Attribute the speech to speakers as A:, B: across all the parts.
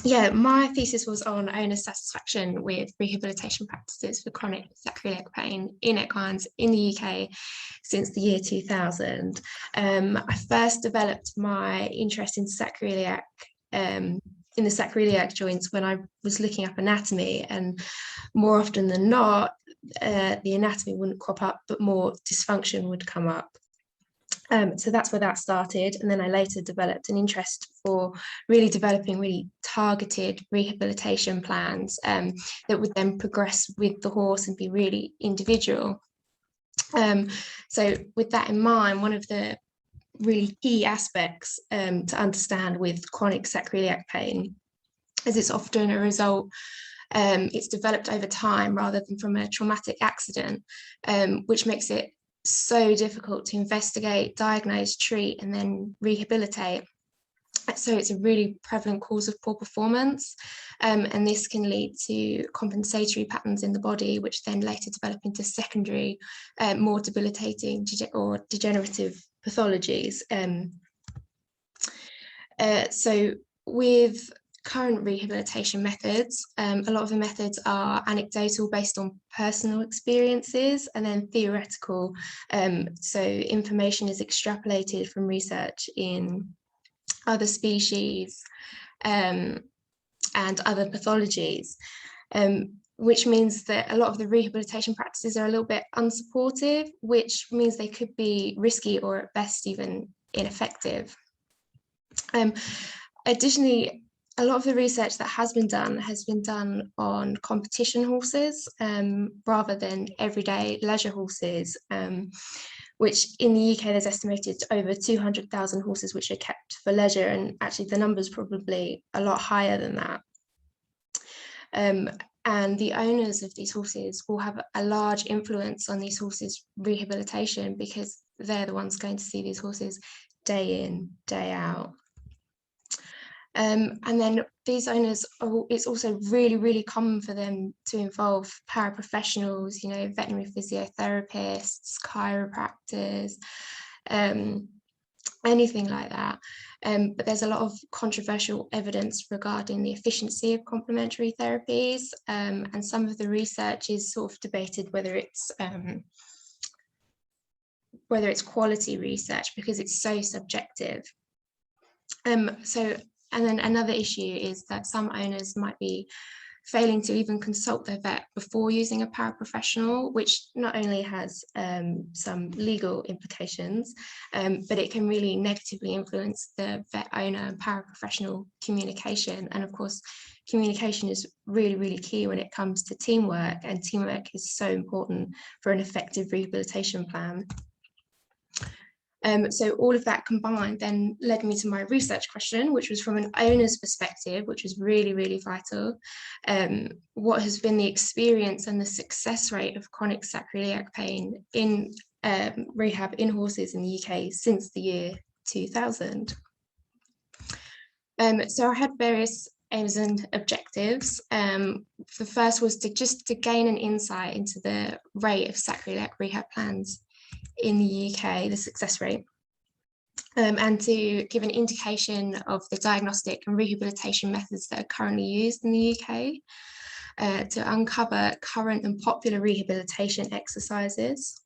A: Yeah, my thesis was on owner satisfaction with rehabilitation practices for chronic sacroiliac pain in equines in the UK since the year 2000. I first developed my interest in the sacroiliac joints when I was looking up anatomy, and more often than not, the anatomy wouldn't crop up, but more dysfunction would come up. So that's where that started. And then I later developed an interest for really developing really targeted rehabilitation plans that would then progress with the horse and be really individual. So with that in mind, one of the really key aspects to understand with chronic sacroiliac pain is it's often a result it's developed over time rather than from a traumatic accident, which makes it so difficult to investigate, diagnose, treat, and then rehabilitate. So it's a really prevalent cause of poor performance, and this can lead to compensatory patterns in the body, which then later develop into secondary, more debilitating or degenerative pathologies. So with current rehabilitation methods, a lot of the methods are anecdotal based on personal experiences and then theoretical. So information is extrapolated from research in other species and other pathologies, which means that a lot of the rehabilitation practices are a little bit unsupportive, which means they could be risky or at best even ineffective. Additionally, a lot of the research that has been done on competition horses rather than everyday leisure horses, which in the UK there's estimated over 200,000 horses which are kept for leisure, and actually the number's probably a lot higher than that. And the owners of these horses will have a large influence on these horses' rehabilitation because they're the ones going to see these horses day in, day out. And then these owners, it's also really, really common for them to involve paraprofessionals, veterinary physiotherapists, chiropractors, anything like that. But there's a lot of controversial evidence regarding the efficiency of complementary therapies, and some of the research is sort of debated whether quality research because it's so subjective. And then another issue is that some owners might be failing to even consult their vet before using a paraprofessional, which not only has some legal implications, but it can really negatively influence the vet owner and paraprofessional communication. And of course, communication is really, really key when it comes to teamwork, and teamwork is so important for an effective rehabilitation plan. So all of that combined then led me to my research question, which was from an owner's perspective, which was really, really vital. What has been the experience and the success rate of chronic sacroiliac pain in rehab in horses in the UK since the year 2000? So I had various aims and objectives. The first was to gain an insight into the rate of sacroiliac rehab plans in the UK, the success rate, and to give an indication of the diagnostic and rehabilitation methods that are currently used in the UK, to uncover current and popular rehabilitation exercises,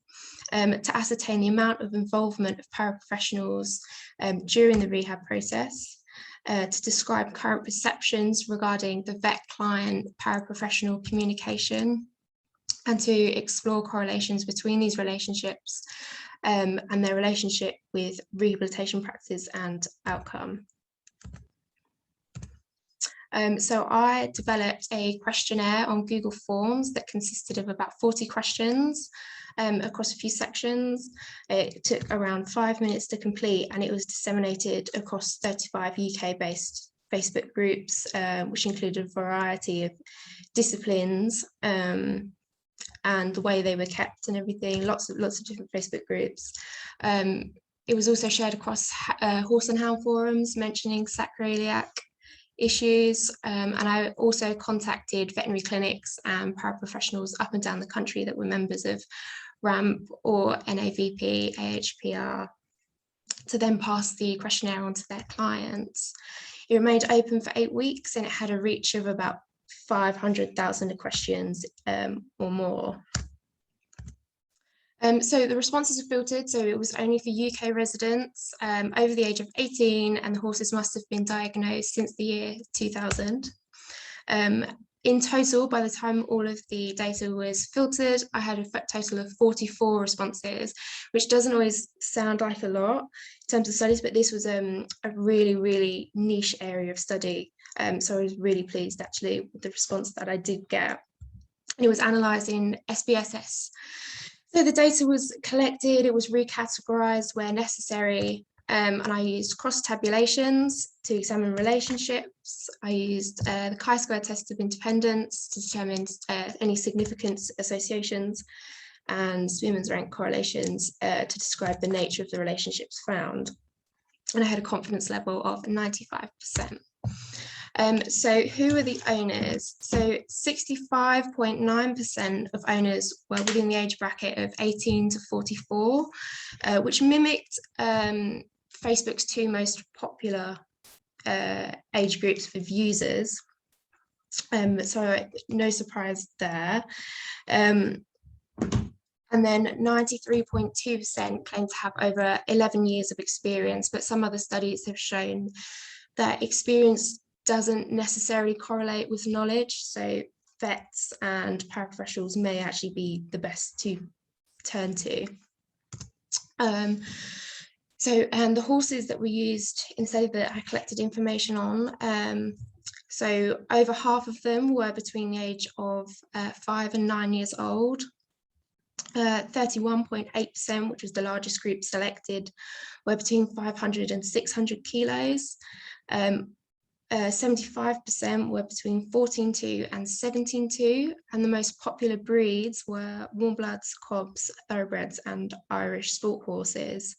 A: to ascertain the amount of involvement of paraprofessionals during the rehab process, to describe current perceptions regarding the vet-client paraprofessional communication, and to explore correlations between these relationships and their relationship with rehabilitation practice and outcome. So I developed a questionnaire on Google Forms that consisted of about 40 questions across a few sections. It took around 5 minutes to complete, and it was disseminated across 35 UK-based Facebook groups, which included a variety of disciplines, and the way they were kept and everything, lots of different Facebook groups. It was also shared across horse and hound forums mentioning sacroiliac issues, and I also contacted veterinary clinics and paraprofessionals up and down the country that were members of RAMP or NAVP, AHPR, to then pass the questionnaire on to their clients. It remained open for 8 weeks and it had a reach of about 500,000 questions or more. So the responses were filtered, so it was only for UK residents over the age of 18, and the horses must have been diagnosed since the year 2000. In total, by the time all of the data was filtered, I had a total of 44 responses, which doesn't always sound like a lot in terms of studies, but this was a really, really niche area of study. So I was really pleased actually with the response that I did get. And it was analysed in SPSS. So the data was collected, it was recategorised where necessary, and I used cross-tabulations to examine relationships. I used the chi-square test of independence to determine any significant associations, and Spearman's rank correlations to describe the nature of the relationships found. And I had a confidence level of 95%. So who are the owners? So 65.9% of owners were within the age bracket of 18 to 44, which mimicked Facebook's 2 most popular age groups for users. So no surprise there. And then 93.2% claim to have over 11 years of experience, but some other studies have shown that experience doesn't necessarily correlate with knowledge. So vets and paraprofessionals may actually be the best to turn to. And the horses that were used instead that I collected information on, so over half of them were between the age of 5 and 9 years old. 31.8%, which was the largest group selected, were between 500 and 600 kilos. 75% were between 14.2 and 17.2, and the most popular breeds were warm bloods, cobs, thoroughbreds, and Irish sport horses.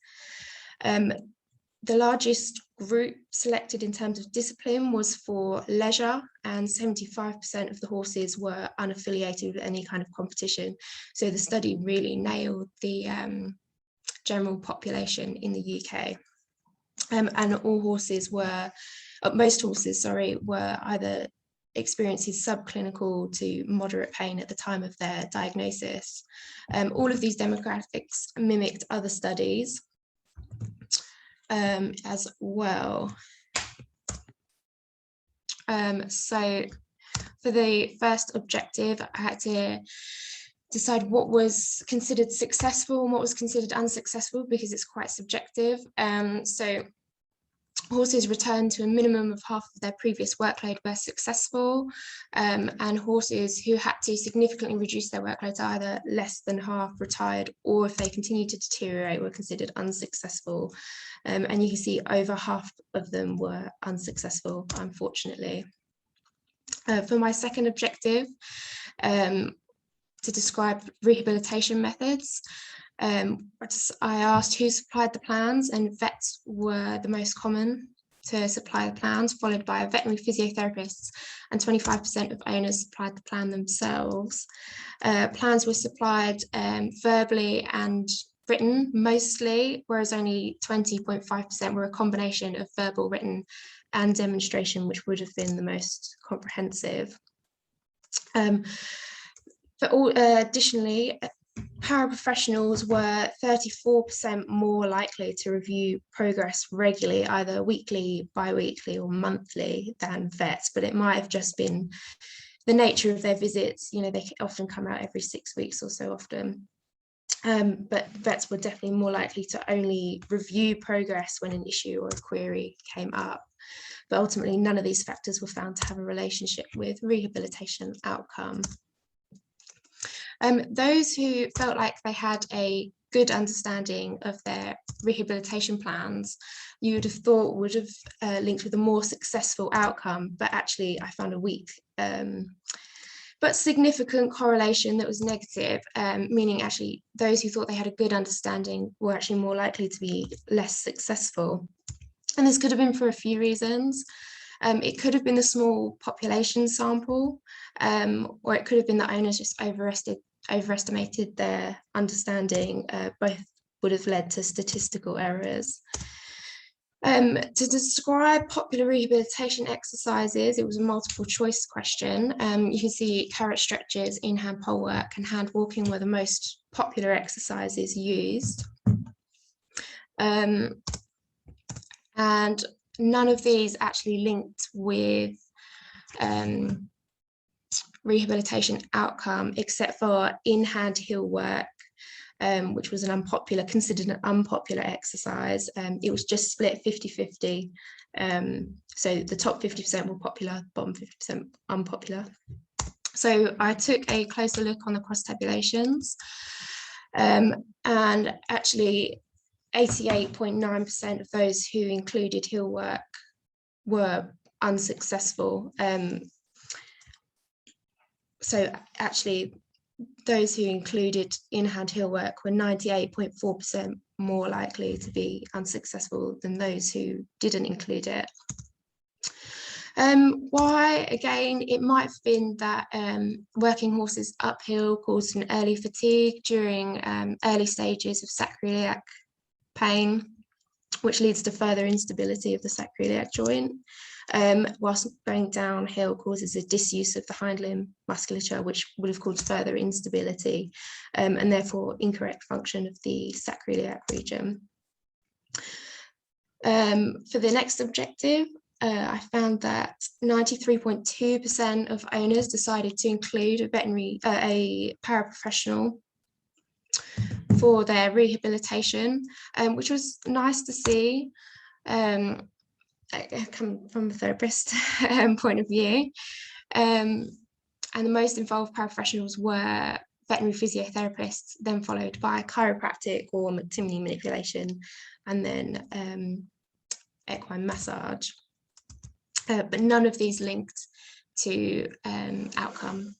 A: The largest group selected in terms of discipline was for leisure, and 75% of the horses were unaffiliated with any kind of competition. So the study really nailed the general population in the UK. And all horses were, most horses, were either experiencing subclinical to moderate pain at the time of their diagnosis. All of these demographics mimicked other studies as well. So for the first objective, I had to decide what was considered successful and what was considered unsuccessful, because it's quite subjective. So horses returned to a minimum of half of their previous workload were successful, and horses who had to significantly reduce their workload, either less than half retired, or if they continued to deteriorate, were considered unsuccessful. And you can see over half of them were unsuccessful, unfortunately. For my second objective, to describe rehabilitation methods, I asked who supplied the plans, and vets were the most common to supply the plans, followed by veterinary physiotherapists, and 25% of owners supplied the plan themselves. Plans were supplied verbally and written mostly, whereas only 20.5% were a combination of verbal, written, and demonstration, which would have been the most comprehensive. Additionally, paraprofessionals were 34% more likely to review progress regularly, either weekly, bi-weekly, or monthly than vets, but it might have just been the nature of their visits. You know, they often come out every 6 weeks or so often. But vets were definitely more likely to only review progress when an issue or a query came up. But ultimately, none of these factors were found to have a relationship with rehabilitation outcome. Those who felt like they had a good understanding of their rehabilitation plans, you would have thought would have linked with a more successful outcome, but actually I found a weak but significant correlation that was negative, meaning actually those who thought they had a good understanding were actually more likely to be less successful. And this could have been for a few reasons. It could have been the small population sample, or it could have been that owners just overestimated their understanding. Both would have led to statistical errors. To describe popular rehabilitation exercises, it was a multiple choice question. You can see carrot stretches, in-hand pole work, and hand walking were the most popular exercises used. And none of these actually linked with rehabilitation outcome, except for in-hand heel work, which was considered an unpopular exercise. It was just split 50-50. So the top 50% were popular, bottom 50% unpopular. So I took a closer look on the cross tabulations, and actually 88.9% of those who included heel work were unsuccessful. So actually, those who included in-hand heel work were 98.4% more likely to be unsuccessful than those who didn't include it. Why? Again, it might have been that working horses uphill caused an early fatigue during early stages of sacroiliac pain, which leads to further instability of the sacroiliac joint, whilst going downhill causes a disuse of the hind limb musculature, which would have caused further instability and therefore incorrect function of the sacroiliac region. For the next objective, I found that 93.2% of owners decided to include a paraprofessional for their rehabilitation, which was nice to see. I come from a therapist point of view. And the most involved paraprofessionals were veterinary physiotherapists, then followed by chiropractic or Mactimney manipulation, and then equine massage. But none of these linked to outcome.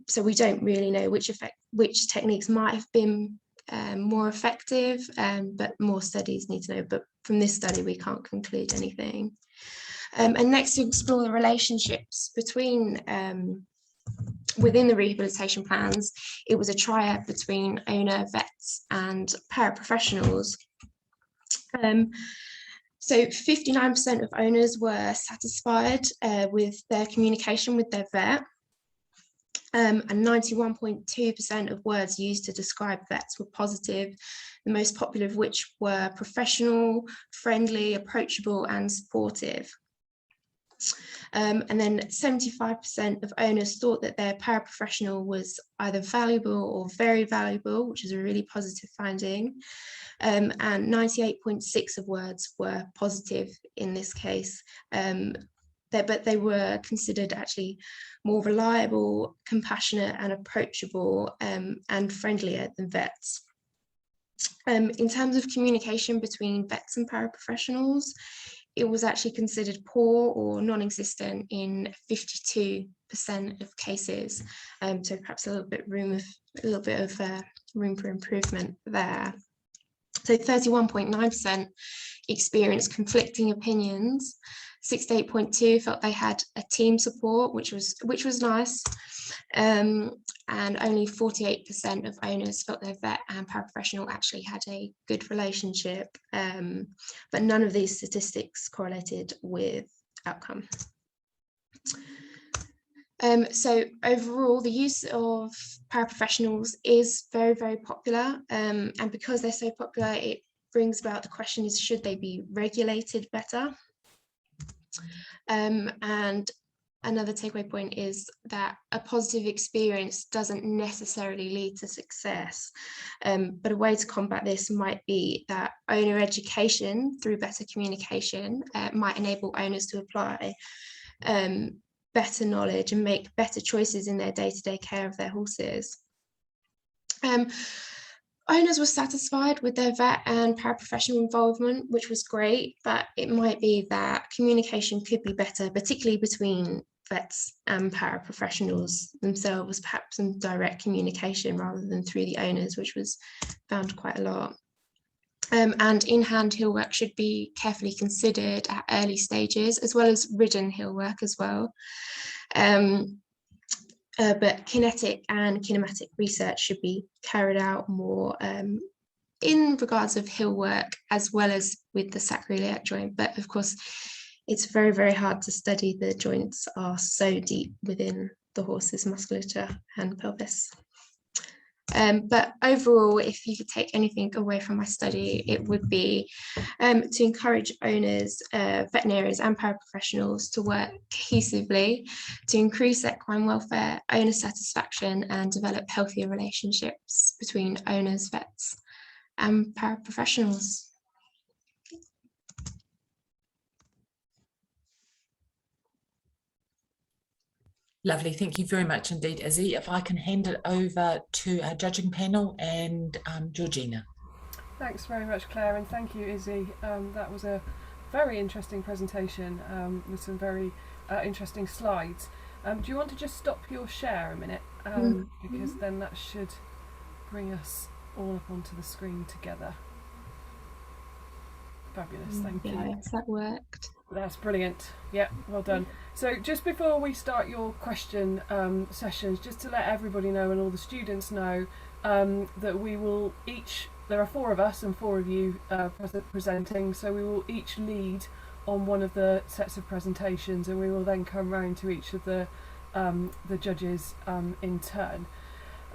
A: So we don't really know which techniques might have been more effective, but more studies need to know. But from this study, we can't conclude anything. And next, to explore the relationships between within the rehabilitation plans, it was a triad between owner, vets, and paraprofessionals. So 59% of owners were satisfied with their communication with their vet, and 91.2% of words used to describe vets were positive, the most popular of which were professional, friendly, approachable, and supportive. And then 75% of owners thought that their paraprofessional was either valuable or very valuable, which is a really positive finding. And 98.6% of words were positive in this case, but they were considered actually more reliable, compassionate, and approachable, and friendlier than vets. In terms of communication between vets and paraprofessionals, it was actually considered poor or non-existent in 52% of cases. So perhaps a little bit of room for improvement there. So 31.9% experienced conflicting opinions. 68.2% felt they had a team support, which was nice, and only 48% of owners felt their vet and paraprofessional actually had a good relationship, but none of these statistics correlated with outcome. So overall, the use of paraprofessionals is very, very popular, and because they're so popular, it brings about the question is, should they be regulated better? And another takeaway point is that a positive experience doesn't necessarily lead to success, but a way to combat this might be that owner education through better communication might enable owners to apply better knowledge and make better choices in their day-to-day care of their horses. Owners were satisfied with their vet and paraprofessional involvement, which was great, but it might be that communication could be better, particularly between vets and paraprofessionals themselves, perhaps some direct communication rather than through the owners, which was found quite a lot. And in-hand heel work should be carefully considered at early stages, as well as ridden heel work as well. But kinetic and kinematic research should be carried out more in regards of heel work as well as with the sacroiliac joint, but of course it's very, very hard to study. The joints are so deep within the horse's musculature and pelvis. But overall, if you could take anything away from my study, it would be to encourage owners, veterinarians and paraprofessionals to work cohesively to increase equine welfare, owner satisfaction, and develop healthier relationships between owners, vets and paraprofessionals.
B: Lovely, thank you very much indeed, Izzy. If I can hand it over to our judging panel and Georgina.
C: Thanks very much, Claire, and thank you, Izzy. That was a very interesting presentation with some very interesting slides. Do you want to just stop your share a minute? Because then that should bring us all up onto the screen together. Fabulous, thank you.
A: Yes, that worked.
C: That's brilliant. Yeah, well done. So just before we start your question sessions, just to let everybody know and all the students know that we will each, there are 4 of us and 4 of you presenting, so we will each lead on one of the sets of presentations, and we will then come round to each of the judges in turn.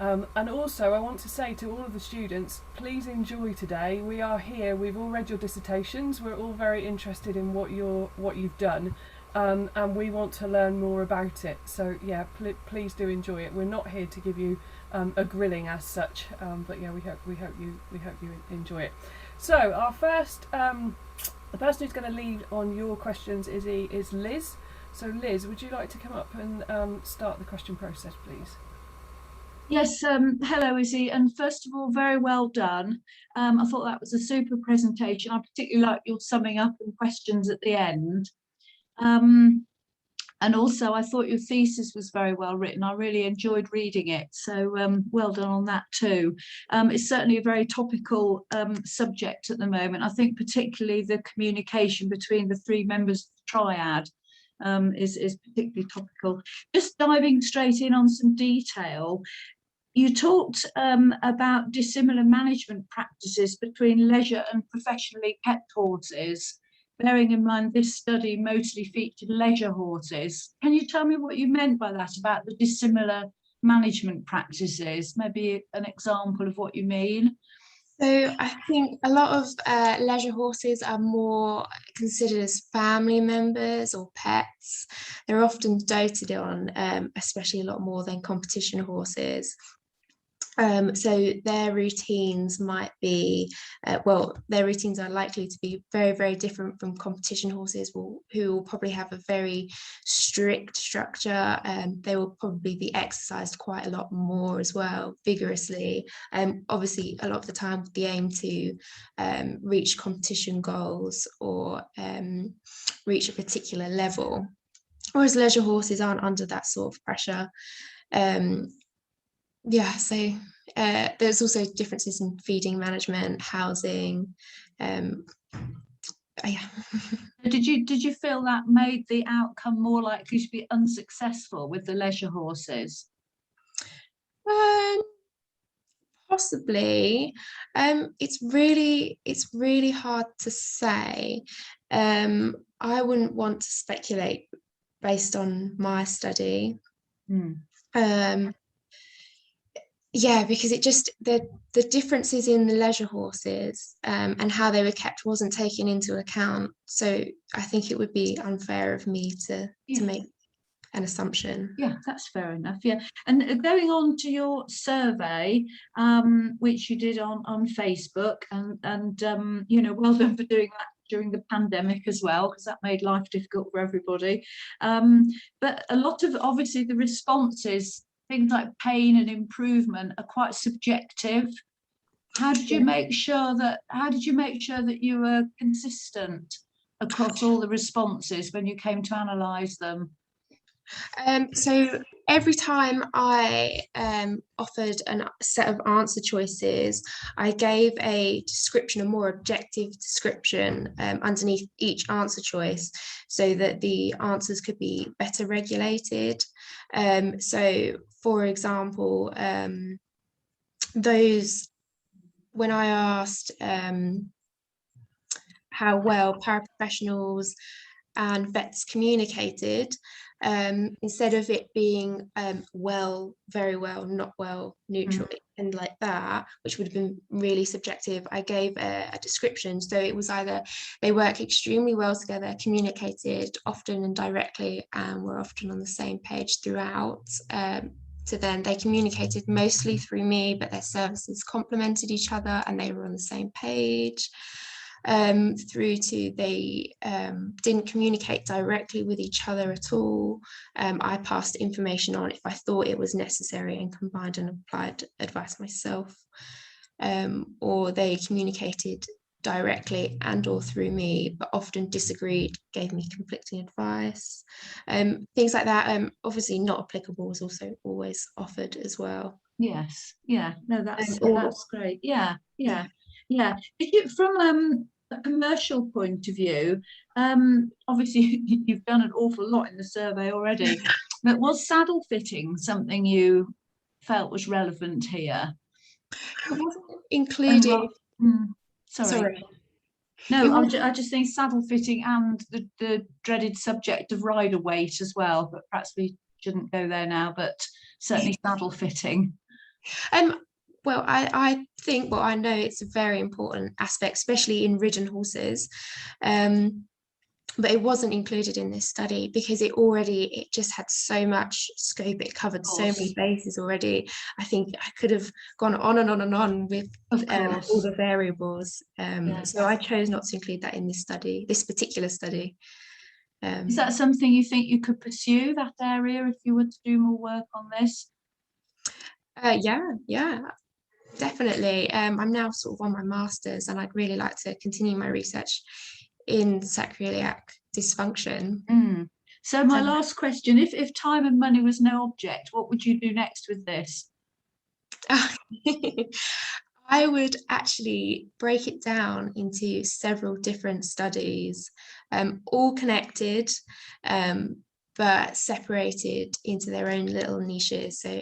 C: And also I want to say to all of the students, please enjoy today. We are here, we've all read your dissertations, we're all very interested in what you've done, and we want to learn more about it. So yeah, please do enjoy it. We're not here to give you a grilling as such, but yeah, we hope you enjoy it. So our first, the person who's going to lead on your questions is Liz. So Liz, would you like to come up and start the question process, please?
D: Yes, hello Izzy, and first of all, very well done. I thought that was a super presentation. I particularly like your summing up and questions at the end. And also I thought your thesis was very well written. I really enjoyed reading it, so well done on that too. It's certainly a very topical subject at the moment. I think particularly the communication between the 3 members of the triad is particularly topical. Just diving straight in on some detail, you talked about dissimilar management practices between leisure and professionally kept horses, bearing in mind this study mostly featured leisure horses. Can you tell me what you meant by that, about the dissimilar management practices? Maybe an example of what you mean?
A: So I think a lot of leisure horses are more considered as family members or pets. They're often doted on, especially a lot more than competition horses. So their routines might be, their routines are likely to be very, very different from competition horses who will probably have a very strict structure. They will probably be exercised quite a lot more as well, vigorously. Obviously, a lot of the time with the aim to reach competition goals or reach a particular level. Whereas leisure horses aren't under that sort of pressure. Yeah, so there's also differences in feeding management, housing. Yeah.
D: Did you feel that made the outcome more likely to be unsuccessful with the leisure horses?
A: Possibly. It's really hard to say. I wouldn't want to speculate based on my study. Yeah, because it just the differences in the leisure horses and how they were kept wasn't taken into account. So I think it would be unfair of me to make an assumption.
D: Yeah, that's fair enough. Yeah, and going on to your survey, which you did on Facebook, and you know, well done for doing that during the pandemic as well, because that made life difficult for everybody. But a lot of, obviously, the responses, things like pain and improvement, are quite subjective. How did you make sure that you were consistent across all the responses when you came to analyse them?
A: So every time I offered a set of answer choices, I gave a description, a more objective description underneath each answer choice, so that the answers could be better regulated. So, for example, those when I asked how well paraprofessionals and vets communicated, instead of it being well, very well, not well, neutral, and like that, which would have been really subjective, I gave a description. So it was either they work extremely well together, communicated often and directly, and were often on the same page throughout. So then they communicated mostly through me, but their services complemented each other and they were on the same page. Through to they didn't communicate directly with each other at all. I passed information on if I thought it was necessary and combined and applied advice myself. Or they communicated directly and or through me, but often disagreed, gave me conflicting advice. Things like that. Obviously not applicable was also always offered as well.
D: Yes, yeah, no, that's great. Yeah. From a commercial point of view, obviously you've done an awful lot in the survey already, but was saddle fitting something you felt was relevant here?
A: It wasn't included.
D: Sorry. No, I just think saddle fitting and the dreaded subject of rider weight as well, but perhaps we shouldn't go there now, but certainly saddle fitting.
A: Well, I think, well, I know it's a very important aspect, especially in ridden horses, but it wasn't included in this study because it just had so much scope. It covered so many bases already. I think I could have gone on and on and on with all the variables. So I chose not to include that in this study, this particular study.
D: Is that something you think you could pursue, that area, if you were to do more work on this?
A: Yeah, definitely. I'm now sort of on my master's and I'd really like to continue my research in sacroiliac dysfunction.
D: So my last question, if time and money was no object, what would you do next with this?
A: I would actually break it down into several different studies, all connected, but separated into their own little niches. So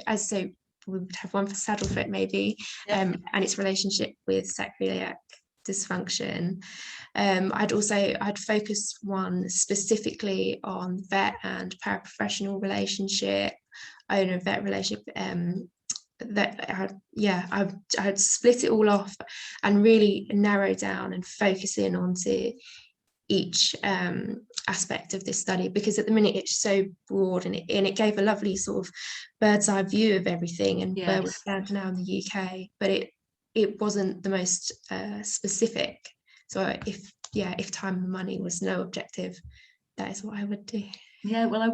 A: we would have one for saddle fit maybe, and its relationship with sacroiliac dysfunction. I'd focus one specifically on vet and paraprofessional relationship, owner-vet relationship. I'd split it all off and really narrow down and focus in onto each aspect of this study, because at the minute it's so broad and it gave a lovely sort of bird's eye view of everything and where we stand now in the UK, but it wasn't the most specific. So if time and money was no objective, that is what I would do.
D: Yeah, well, I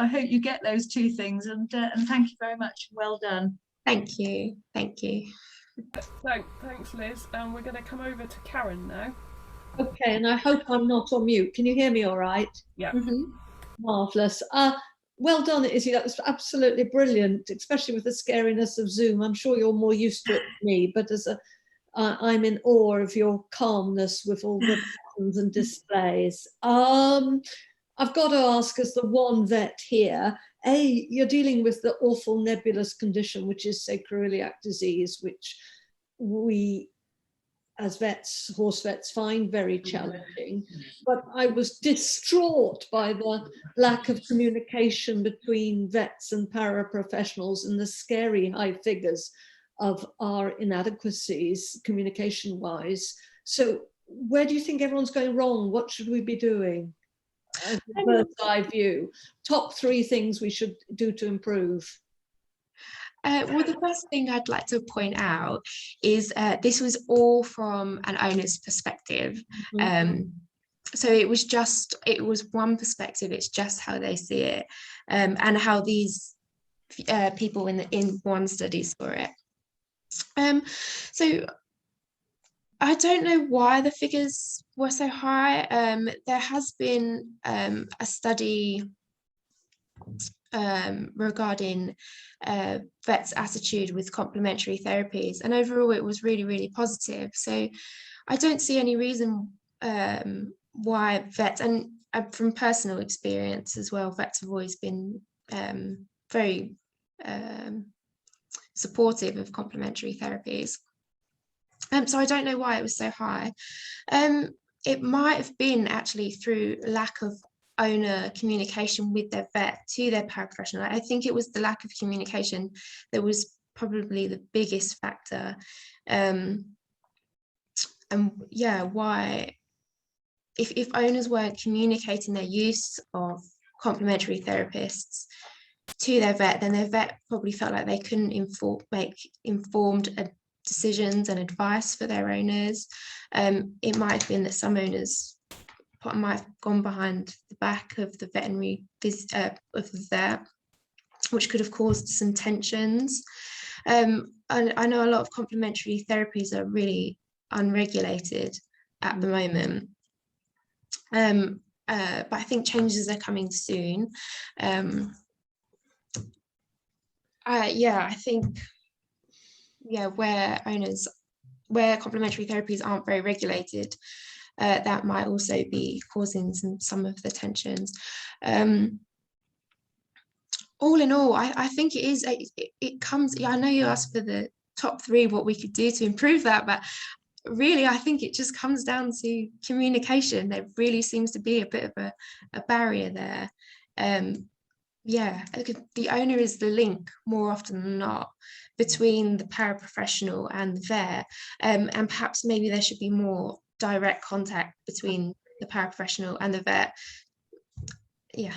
D: hope you get those two things, and thank you very much. Well done.
A: Thank you.
C: Thanks, Liz. And we're going to come over to Karen now.
E: Okay, and I hope I'm not on mute. Can you hear me all right?
C: Yeah.
E: Marvellous. Well done, Izzy. That was absolutely brilliant, especially with the scariness of Zoom. I'm sure you're more used to it than me, but I'm in awe of your calmness with all the buttons and displays. I've got to ask, as the one vet here, you're dealing with the awful nebulous condition, which is sacroiliac disease, which we, as vets, horse vets, find very challenging. But I was distraught by the lack of communication between vets and paraprofessionals and the scary high figures of our inadequacies communication-wise. So where do you think everyone's going wrong? What should we be doing? A bird's eye view. Top 3 things we should do to improve.
A: Well, the first thing I'd like to point out is this was all from an owner's perspective. So it was one perspective. It's just how they see it, and how these people in one study saw it. So I don't know why the figures were so high. There has been a study regarding vets' attitude with complementary therapies, and overall it was really, really positive. So I don't see any reason why vets, and from personal experience as well, vets have always been very supportive of complementary therapies. So I don't know why it was so high. It might have been actually through lack of owner communication with their vet to their paraprofessional. I think it was the lack of communication that was probably the biggest factor. And yeah, why, if owners weren't communicating their use of complementary therapists to their vet, then their vet probably felt like they couldn't make informed decisions and advice for their owners. It might have been that some owners might have gone behind the back of the veterinary of the vet, which could have caused some tensions. And I know a lot of complementary therapies are really unregulated at the moment, but I think changes are coming soon. I think where complementary therapies aren't very regulated, that might also be causing some of the tensions. All in all, I think it comes, I know you asked for the top 3, what we could do to improve that, but really I think it just comes down to communication. There really seems to be a bit of a barrier there. The owner is the link more often than not between the paraprofessional and the vet, and perhaps maybe there should be more direct contact between the paraprofessional and the vet. Yeah.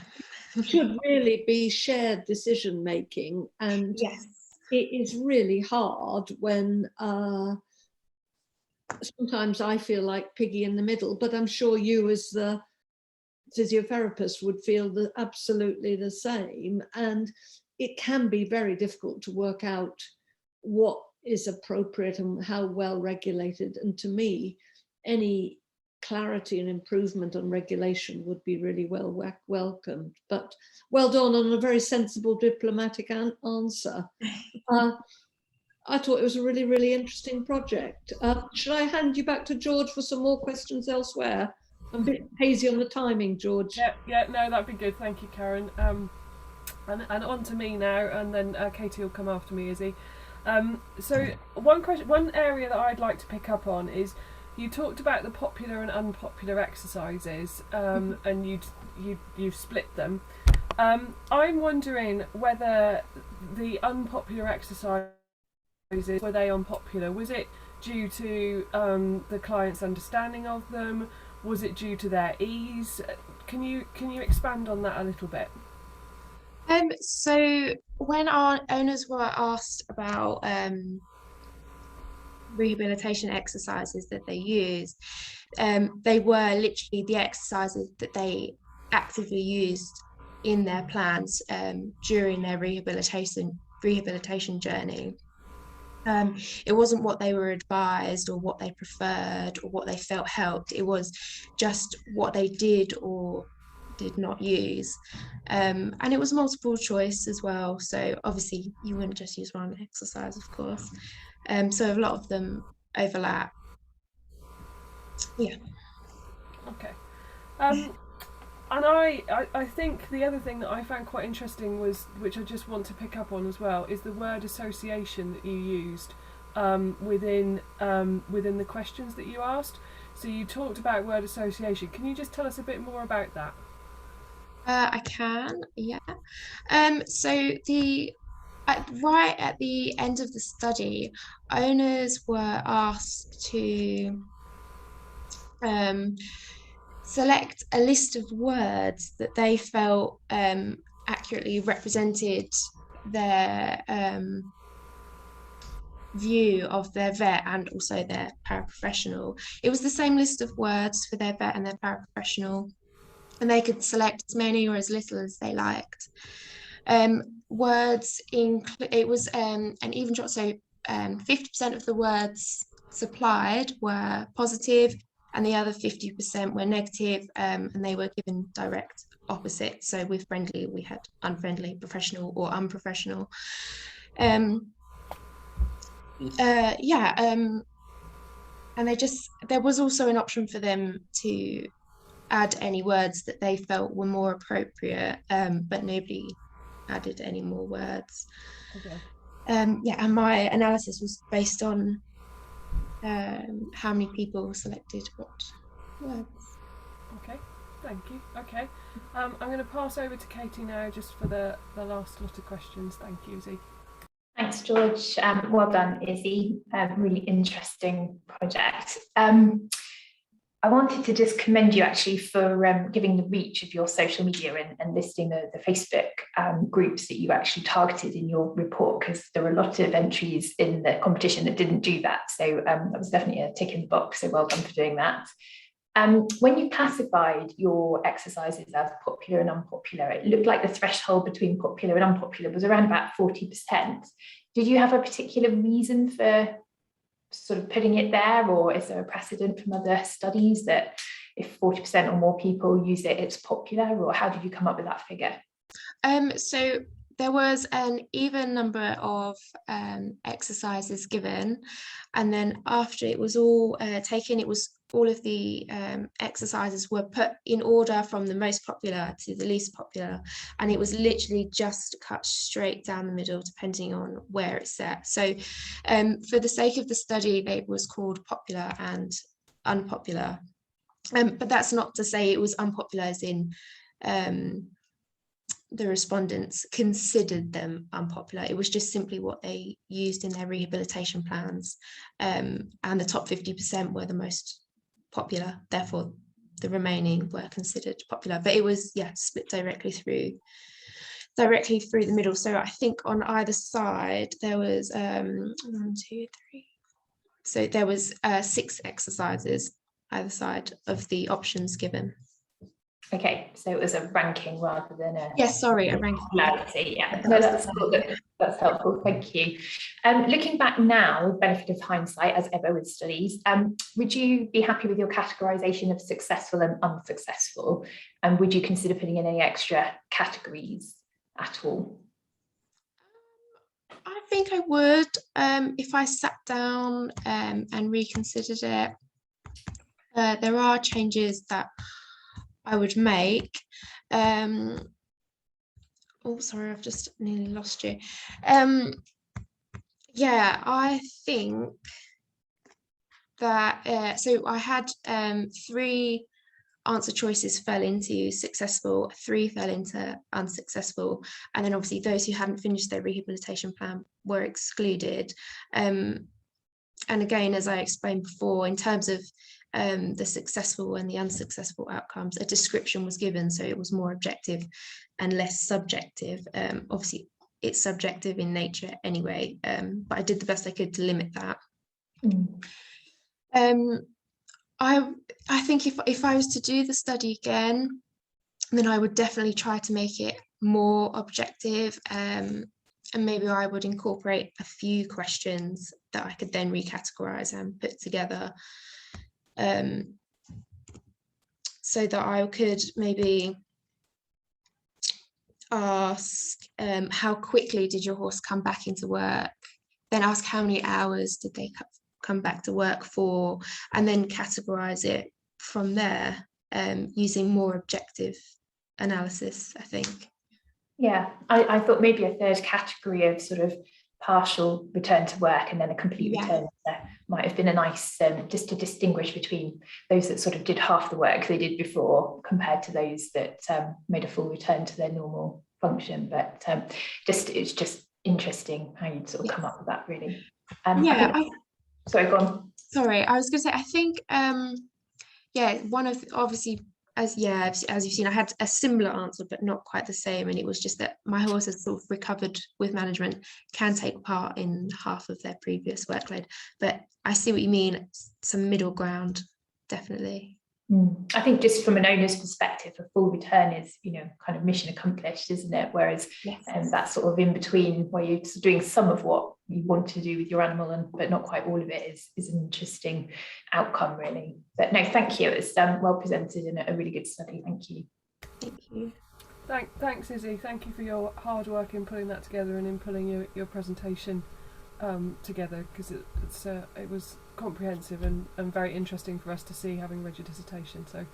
E: Should really be shared decision making, and
A: yes,
E: it is really hard when sometimes I feel like piggy in the middle, but I'm sure you as the physiotherapist would feel absolutely the same, and it can be very difficult to work out what is appropriate and how well regulated, and to me any clarity and improvement on regulation would be really welcomed. But well done on a very sensible diplomatic answer. I thought it was a really, really interesting project. Should I hand you back to George for some more questions elsewhere? I'm a bit hazy on the timing, George.
C: Yeah, no, that'd be good. Thank you, Karen. And on to me now, and then Katie will come after me, Izzy. So one area that I'd like to pick up on is, you talked about the popular and unpopular exercises, and you've split them. I'm wondering whether the unpopular exercises, were they unpopular? Was it due to the client's understanding of them? Was it due to their ease? Can you expand on that a little bit?
A: So when our owners were asked about rehabilitation exercises that they used, they were literally the exercises that they actively used in their plans during their rehabilitation journey. It wasn't what they were advised or what they preferred or what they felt helped. It was just what they did or did not use, and it was multiple choice as well, so obviously you wouldn't just use one exercise, of course. So a lot of them overlap. Yeah.
C: Okay. And I think the other thing that I found quite interesting was, which I just want to pick up on as well, is the word association that you used within the questions that you asked. So you talked about word association. Can you just tell us a bit more about that?
A: I can, yeah. So right at the end of the study, owners were asked to select a list of words that they felt accurately represented their view of their vet and also their paraprofessional. It was the same list of words for their vet and their paraprofessional, and they could select as many or as little as they liked. Words it was an even drop, so 50% of the words supplied were positive and the other 50% were negative, and they were given direct opposite. So with friendly, we had unfriendly, professional, or unprofessional. And there was also an option for them to add any words that they felt were more appropriate, but nobody added any more words.
C: Okay.
A: And my analysis was based on how many people selected what words.
C: Okay, thank you. Okay, I'm going to pass over to Katie now, just for the last lot of questions. Thank you, Izzy.
F: Thanks, George. Well done, Izzy. Really interesting project. I wanted to just commend you actually for giving the reach of your social media and listing the Facebook groups that you actually targeted in your report, because there were a lot of entries in the competition that didn't do that. So that was definitely a tick in the box. So well done for doing that. When you classified your exercises as popular and unpopular, it looked like the threshold between popular and unpopular was around about 40%. Did you have a particular reason for sort of putting it there, or is there a precedent from other studies that if 40% or more people use it, it's popular, or how did you come up with that figure?
A: So there was an even number of exercises given, and then after it was all taken, it was all of the exercises were put in order from the most popular to the least popular, and it was literally just cut straight down the middle depending on where it's set. So for the sake of the study, it was called popular and unpopular, but that's not to say it was unpopular as in the respondents considered them unpopular. It was just simply what they used in their rehabilitation plans, and the top 50% were the most popular, therefore the remaining were considered popular. But it was, yeah, split directly through the middle. So I think on either side there was 1, 2, 3, so there was 6 exercises either side of the options given.
F: Okay, so it was a ranking rather than a...
A: Yes, sorry, a ranking.
F: Popularity, yeah. No, that's cool. That's helpful, thank you. Looking back now, with benefit of hindsight, as ever with studies, would you be happy with your categorisation of successful and unsuccessful? And would you consider putting in any extra categories at all?
A: I think I would, if I sat down and reconsidered it. There are changes that I would make. Oh, sorry, I've just nearly lost you. Yeah, I think that, so I had 3 answer choices fell into successful, 3 fell into unsuccessful, and then obviously those who hadn't finished their rehabilitation plan were excluded. And again, as I explained before, in terms of the successful and the unsuccessful outcomes, a description was given, so it was more objective and less subjective. Obviously it's subjective in nature anyway, but I did the best I could to limit that. I think if I was to do the study again, then I would definitely try to make it more objective, and maybe I would incorporate a few questions that I could then recategorize and put together, so that I could maybe ask how quickly did your horse come back into work, then ask how many hours did they come back to work for, and then categorize it from there, using more objective analysis, I think.
F: Yeah, I thought maybe a third category of sort of partial return to work and then a complete return might have been a nice, just to distinguish between those that sort of did half the work they did before compared to those that made a full return to their normal function. But it's just interesting how you'd sort of come up with that, really. Sorry, go on.
A: Sorry, I was going to say, I think, one of, obviously, as you've seen, I had a similar answer, but not quite the same. And it was just that my horse has sort of recovered with management, can take part in half of their previous workload. But I see what you mean, some middle ground, definitely.
F: I think just from an owner's perspective, a full return is, kind of mission accomplished, isn't it? Whereas that sort of in between, where you're doing some of what you want to do with your animal, but not quite all of it, is an interesting outcome, really. But no, thank you. It's well presented and a really good study. Thank you.
A: Thank you.
C: Thanks, Izzy. Thank you for your hard work in pulling that together and in pulling your presentation together, because it was comprehensive and very interesting for us to see, having read your dissertation. So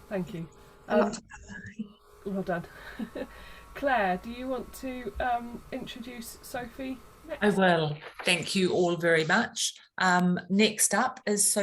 C: thank you. Well done. Claire, do you want to introduce Sophie
B: I will. Thank you all very much. Next up is